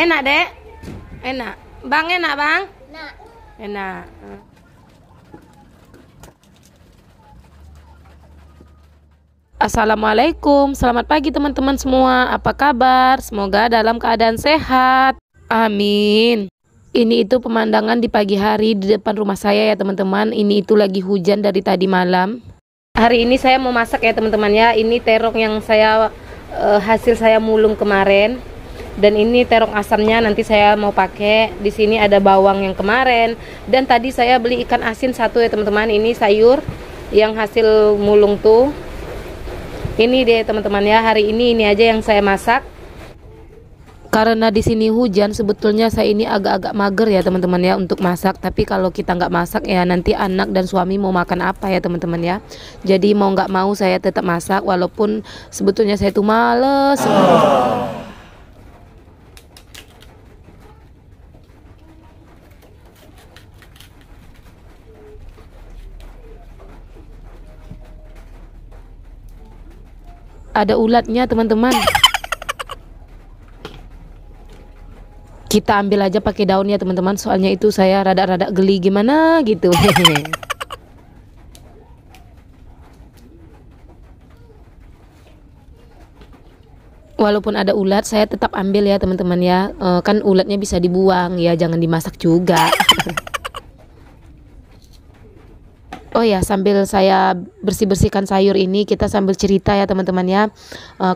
Enak, Dek? Enak. Bang, enak, Bang? Enak. Enak. Assalamualaikum, selamat pagi teman-teman semua. Apa kabar? Semoga dalam keadaan sehat. Amin. Ini itu pemandangan di pagi hari di depan rumah saya ya teman-teman. Ini itu lagi hujan dari tadi malam. Hari ini saya mau masak ya teman-teman ya. Ini terong yang saya hasil saya mulung kemarin. Dan ini terong asamnya nanti saya mau pakai. Di sini ada bawang yang kemarin. Dan tadi saya beli ikan asin satu ya teman-teman. Ini sayur yang hasil mulung tuh. Ini deh teman-teman ya, hari ini aja yang saya masak. Karena di sini hujan, sebetulnya saya ini agak-agak mager ya teman-teman ya untuk masak. Tapi kalau kita nggak masak ya nanti anak dan suami mau makan apa ya teman-teman ya. Jadi mau nggak mau saya tetap masak walaupun sebetulnya saya tuh males. Ada ulatnya teman-teman. Kita ambil aja pakai daunnya teman-teman. Soalnya itu saya rada-rada geli gimana gitu. Walaupun ada ulat saya tetap ambil ya teman-teman ya. Kan ulatnya bisa dibuang ya, jangan dimasak juga. Oh ya, sambil saya bersih-bersihkan sayur ini kita sambil cerita ya teman-teman ya.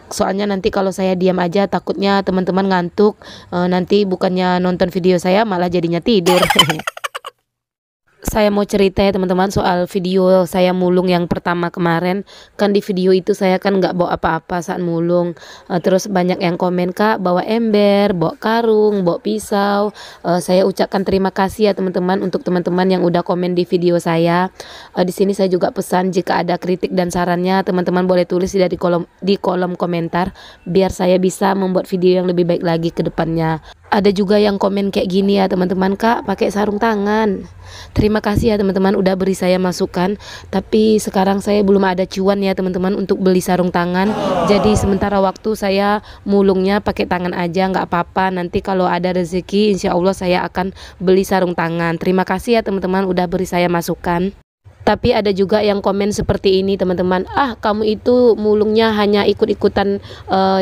Soalnya nanti kalau saya diam aja takutnya teman-teman ngantuk. Nanti bukannya nonton video saya malah jadinya tidur. Saya mau cerita ya teman-teman soal video saya mulung yang pertama kemarin. Kan di video itu saya kan nggak bawa apa-apa saat mulung. Terus banyak yang komen, Kak bawa ember, bawa karung, bawa pisau. Saya ucapkan terima kasih ya teman-teman untuk teman-teman yang udah komen di video saya. Di sini saya juga pesan jika ada kritik dan sarannya teman-teman boleh tulis di kolom komentar biar saya bisa membuat video yang lebih baik lagi ke depannya. Ada juga yang komen kayak gini ya teman-teman, Kak pakai sarung tangan. Terima kasih ya teman-teman udah beri saya masukan. Tapi sekarang saya belum ada cuan ya teman-teman untuk beli sarung tangan. Jadi sementara waktu saya mulungnya pakai tangan aja nggak apa-apa. Nanti kalau ada rezeki insya Allah saya akan beli sarung tangan. Terima kasih ya teman-teman udah beri saya masukan. Tapi ada juga yang komen seperti ini teman-teman. Ah kamu itu mulungnya hanya ikut-ikutan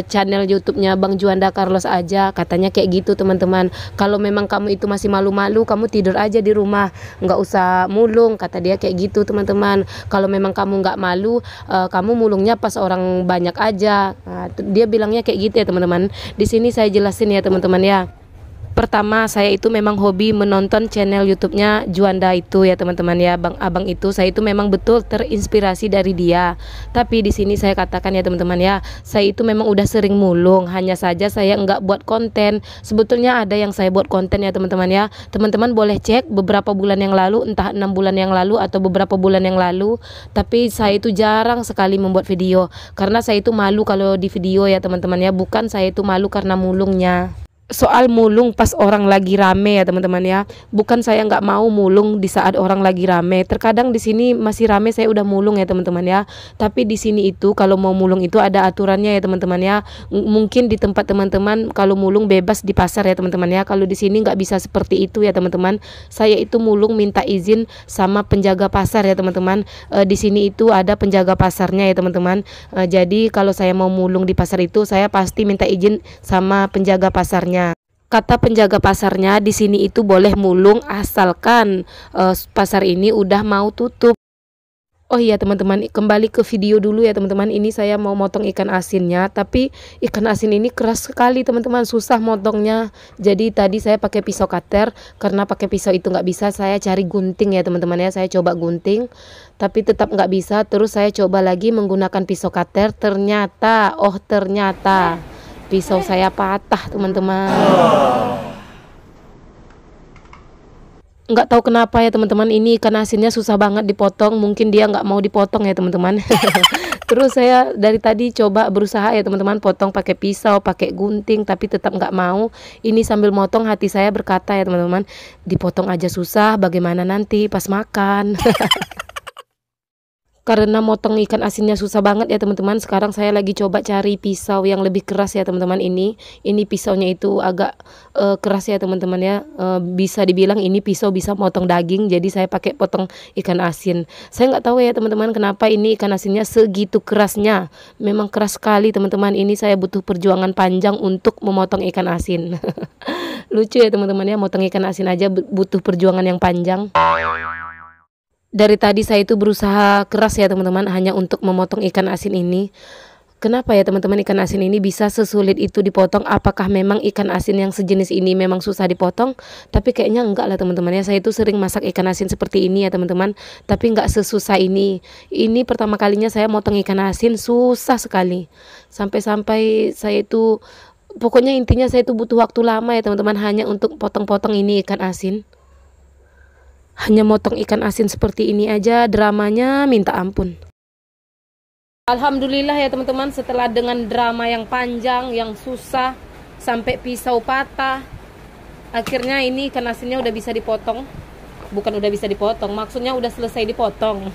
channel YouTube-nya Bang Juanda Carlos aja. Katanya kayak gitu teman-teman. Kalau memang kamu itu masih malu-malu kamu tidur aja di rumah. Nggak usah mulung. Kata dia kayak gitu teman-teman. Kalau memang kamu nggak malu kamu mulungnya pas orang banyak aja. Nah, dia bilangnya kayak gitu ya teman-teman. Di sini saya jelasin ya teman-teman ya. Pertama saya itu memang hobi menonton channel YouTube-nya Juanda itu ya teman-teman ya, Bang Abang itu saya itu memang betul terinspirasi dari dia. Tapi di sini saya katakan ya teman-teman ya, saya itu memang udah sering mulung, hanya saja saya nggak buat konten. Sebetulnya ada yang saya buat konten ya teman-teman ya. Teman-teman boleh cek beberapa bulan yang lalu, entah 6 bulan yang lalu atau beberapa bulan yang lalu. Tapi saya itu jarang sekali membuat video karena saya itu malu kalau di video ya teman-teman ya. Bukan saya itu malu karena mulungnya. Soal mulung pas orang lagi rame ya teman-teman ya. Bukan saya nggak mau mulung di saat orang lagi rame. Terkadang di sini masih rame saya udah mulung ya teman-teman ya. Tapi di sini itu kalau mau mulung itu ada aturannya ya teman-teman ya. Mungkin di tempat teman-teman kalau mulung bebas di pasar ya teman-teman ya. Kalau di sini nggak bisa seperti itu ya teman-teman. Saya itu mulung minta izin sama penjaga pasar ya teman-teman. Di sini itu ada penjaga pasarnya ya teman-teman. Jadi kalau saya mau mulung di pasar itu saya pasti minta izin sama penjaga pasarnya. Kata penjaga pasarnya di sini itu boleh mulung asalkan pasar ini udah mau tutup. Oh iya teman-teman, kembali ke video dulu ya teman-teman. Ini saya mau motong ikan asinnya, tapi ikan asin ini keras sekali teman-teman, susah motongnya. Jadi tadi saya pakai pisau cutter, karena pakai pisau itu nggak bisa, saya cari gunting ya teman-teman ya. Saya coba gunting, tapi tetap nggak bisa. Terus saya coba lagi menggunakan pisau cutter, ternyata pisau saya patah teman-teman. Nggak tahu kenapa ya teman-teman, ini ikan asinnya susah banget dipotong. Mungkin dia nggak mau dipotong ya teman-teman. Terus saya dari tadi coba berusaha ya teman-teman, potong pakai pisau, pakai gunting, tapi tetap nggak mau. Ini sambil motong hati saya berkata ya teman-teman, dipotong aja susah, bagaimana nanti pas makan. Karena motong ikan asinnya susah banget ya teman-teman. Sekarang saya lagi coba cari pisau yang lebih keras ya teman-teman. Ini pisaunya itu agak keras ya teman-teman ya. Bisa dibilang ini pisau bisa motong daging. Jadi saya pakai potong ikan asin. Saya nggak tahu ya teman-teman kenapa ini ikan asinnya segitu kerasnya. Memang keras sekali teman-teman. Ini saya butuh perjuangan panjang untuk memotong ikan asin. Lucu ya teman-teman ya, motong ikan asin aja butuh perjuangan yang panjang. Dari tadi saya itu berusaha keras ya teman-teman hanya untuk memotong ikan asin ini. Kenapa ya teman-teman ikan asin ini bisa sesulit itu dipotong? Apakah memang ikan asin yang sejenis ini memang susah dipotong? Tapi kayaknya enggak lah teman-teman ya. Saya itu sering masak ikan asin seperti ini ya teman-teman. Tapi enggak sesusah ini. Ini pertama kalinya saya motong ikan asin susah sekali. Sampai-sampai saya itu, pokoknya intinya saya itu butuh waktu lama ya teman-teman hanya untuk potong-potong ini ikan asin. Hanya motong ikan asin seperti ini aja dramanya minta ampun. Alhamdulillah ya teman-teman, setelah dengan drama yang panjang, yang susah, sampai pisau patah, akhirnya ini ikan asinnya udah bisa dipotong. Bukan udah bisa dipotong, maksudnya udah selesai dipotong.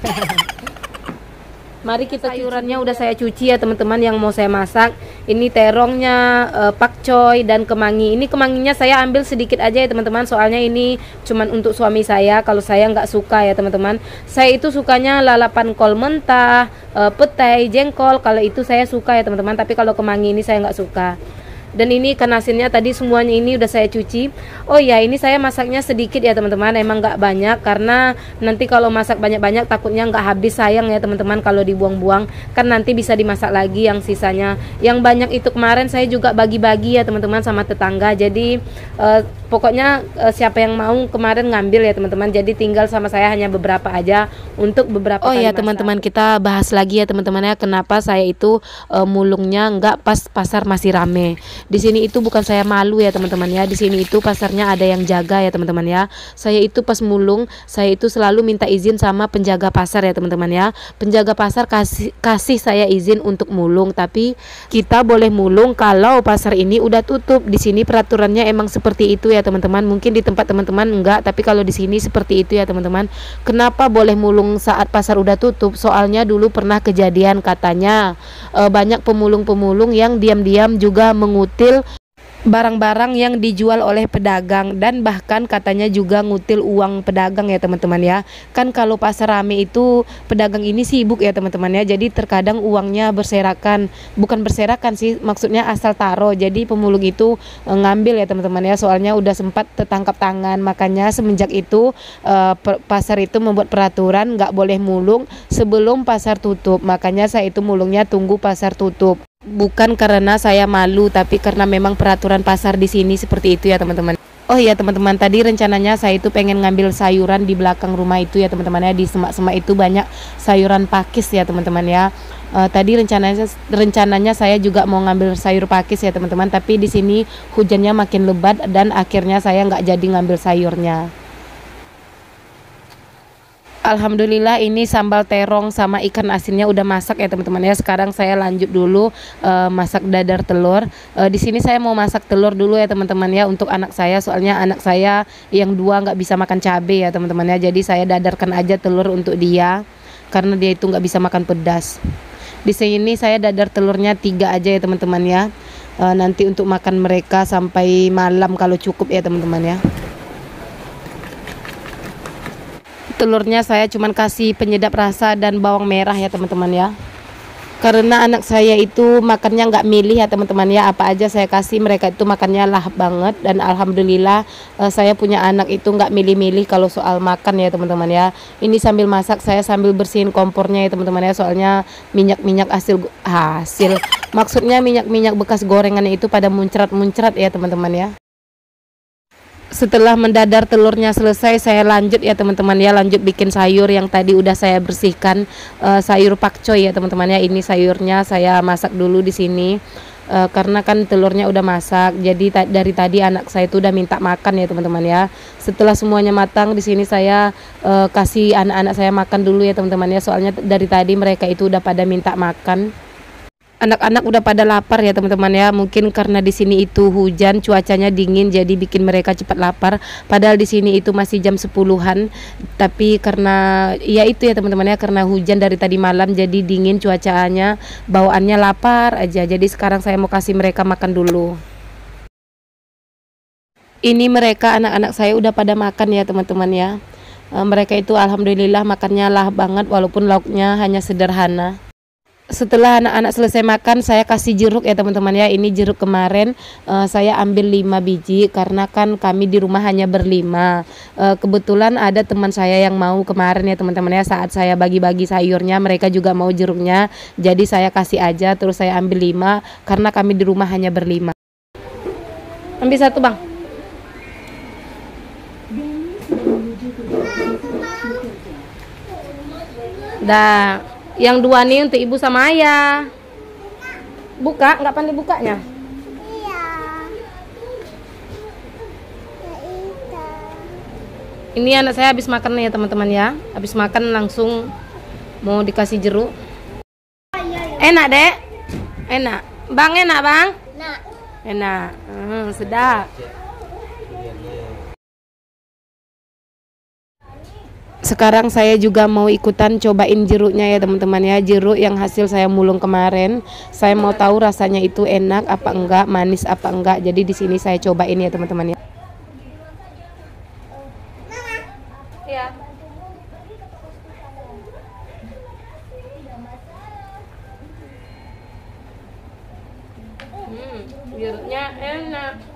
Mari kita sayurannya udah saya cuci ya teman-teman yang mau saya masak. Ini terongnya, pakcoy dan kemangi. Ini kemanginya saya ambil sedikit aja ya teman-teman. Soalnya ini cuman untuk suami saya. Kalau saya nggak suka ya teman-teman. Saya itu sukanya lalapan kol mentah, petai, jengkol. Kalau itu saya suka ya teman-teman. Tapi kalau kemangi ini saya nggak suka. Dan ini ikan asinnya tadi semuanya ini udah saya cuci. Oh ya, ini saya masaknya sedikit ya teman-teman, emang nggak banyak karena nanti kalau masak banyak-banyak takutnya nggak habis, sayang ya teman-teman kalau dibuang-buang, kan nanti bisa dimasak lagi yang sisanya. Yang banyak itu kemarin saya juga bagi-bagi ya teman-teman sama tetangga. Jadi pokoknya siapa yang mau kemarin ngambil ya teman-teman. Jadi tinggal sama saya hanya beberapa aja untuk beberapa. Oh ya teman-teman, kita bahas lagi ya teman-teman ya, kenapa saya itu mulungnya nggak pas pasar masih rame. Di sini itu bukan saya malu ya teman-teman ya. Di sini itu pasarnya ada yang jaga ya teman-teman ya. Saya itu pas mulung, saya itu selalu minta izin sama penjaga pasar ya teman-teman ya. Penjaga pasar kasih saya izin untuk mulung, tapi kita boleh mulung kalau pasar ini udah tutup. Di sini peraturannya emang seperti itu ya teman-teman. Mungkin di tempat teman-teman enggak, tapi kalau di sini seperti itu ya teman-teman. Kenapa boleh mulung saat pasar udah tutup? Soalnya dulu pernah kejadian katanya banyak pemulung-pemulung yang diam-diam juga mengutil barang-barang yang dijual oleh pedagang, dan bahkan katanya juga ngutil uang pedagang ya teman-teman ya. Kan kalau pasar rame itu pedagang ini sibuk ya teman-teman ya. Jadi terkadang uangnya berserakan, bukan berserakan sih, maksudnya asal taruh. Jadi pemulung itu ngambil ya teman-teman ya. Soalnya udah sempat tertangkap tangan. Makanya semenjak itu pasar itu membuat peraturan nggak boleh mulung sebelum pasar tutup. Makanya saya itu mulungnya tunggu pasar tutup. Bukan karena saya malu, tapi karena memang peraturan pasar di sini seperti itu ya teman-teman. Oh iya teman-teman, tadi rencananya saya itu pengen ngambil sayuran di belakang rumah itu ya teman-teman ya. Di semak-semak itu banyak sayuran pakis ya teman-teman ya. Tadi rencananya saya juga mau ngambil sayur pakis ya teman-teman, tapi di sini hujannya makin lebat dan akhirnya saya nggak jadi ngambil sayurnya. Alhamdulillah ini sambal terong sama ikan asinnya udah masak ya teman-teman ya. Sekarang saya lanjut dulu masak dadar telur. Di sini saya mau masak telur dulu ya teman-teman ya untuk anak saya. Soalnya anak saya yang dua nggak bisa makan cabai ya teman-teman ya. Jadi saya dadarkan aja telur untuk dia karena dia itu nggak bisa makan pedas. Di sini saya dadar telurnya 3 aja ya teman-teman ya. Nanti untuk makan mereka sampai malam kalau cukup ya teman-teman ya. Telurnya saya cuman kasih penyedap rasa dan bawang merah ya teman-teman ya. Karena anak saya itu makannya nggak milih ya teman-teman ya. Apa aja saya kasih mereka itu makannya lahap banget. Dan alhamdulillah saya punya anak itu nggak milih-milih kalau soal makan ya teman-teman ya. Ini sambil masak saya sambil bersihin kompornya ya teman-teman ya. Soalnya minyak-minyak hasil maksudnya minyak-minyak bekas gorengannya itu pada muncrat-muncrat ya teman-teman ya. Setelah mendadar telurnya selesai, saya lanjut ya teman-teman ya, lanjut bikin sayur yang tadi udah saya bersihkan, sayur pakcoy ya teman-teman ya. Ini sayurnya saya masak dulu di sini karena kan telurnya udah masak. Jadi dari tadi anak saya itu udah minta makan ya teman-teman ya. Setelah semuanya matang di sini saya kasih anak-anak saya makan dulu ya teman-teman ya. Soalnya dari tadi mereka itu udah pada minta makan. Anak-anak udah pada lapar ya teman-teman ya. Mungkin karena di sini itu hujan, cuacanya dingin jadi bikin mereka cepat lapar. Padahal di sini itu masih jam 10-an. Tapi karena ya itu ya teman-teman ya, karena hujan dari tadi malam jadi dingin cuacanya, bawaannya lapar aja. Jadi sekarang saya mau kasih mereka makan dulu. Ini mereka anak-anak saya udah pada makan ya teman-teman ya. Mereka itu alhamdulillah makannya lahap banget walaupun lauknya hanya sederhana. Setelah anak-anak selesai makan, saya kasih jeruk ya teman-teman ya. Ini jeruk kemarin saya ambil 5 biji karena kan kami di rumah hanya berlima. Kebetulan ada teman saya yang mau kemarin ya teman-teman ya, saat saya bagi-bagi sayurnya mereka juga mau jeruknya. Jadi saya kasih aja, terus saya ambil 5 karena kami di rumah hanya berlima. Ambil satu bang. Dah. Yang 2 nih untuk ibu sama ayah. Buka, nggak pandai bukanya? Iya. Ini anak saya habis makan nih ya teman-teman ya. Habis makan langsung mau dikasih jeruk. Enak dek? Enak. Bang enak bang? Nah, Enak. Sedap. Sekarang saya juga mau ikutan cobain jeruknya ya teman-teman ya. Jeruk yang hasil saya mulung kemarin. Saya mau tahu rasanya itu enak apa enggak, manis apa enggak. Jadi di sini saya cobain ya teman-teman ya. Iya. Jeruknya enak.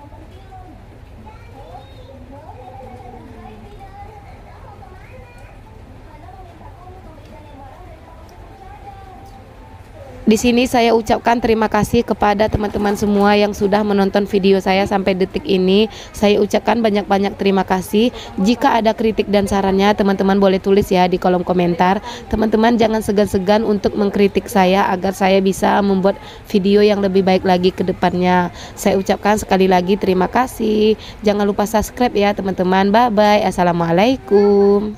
Di sini saya ucapkan terima kasih kepada teman-teman semua yang sudah menonton video saya sampai detik ini. Saya ucapkan banyak-banyak terima kasih. Jika ada kritik dan sarannya, teman-teman boleh tulis ya di kolom komentar. Teman-teman jangan segan-segan untuk mengkritik saya agar saya bisa membuat video yang lebih baik lagi ke depannya. Saya ucapkan sekali lagi terima kasih. Jangan lupa subscribe ya teman-teman. Bye-bye. Assalamualaikum.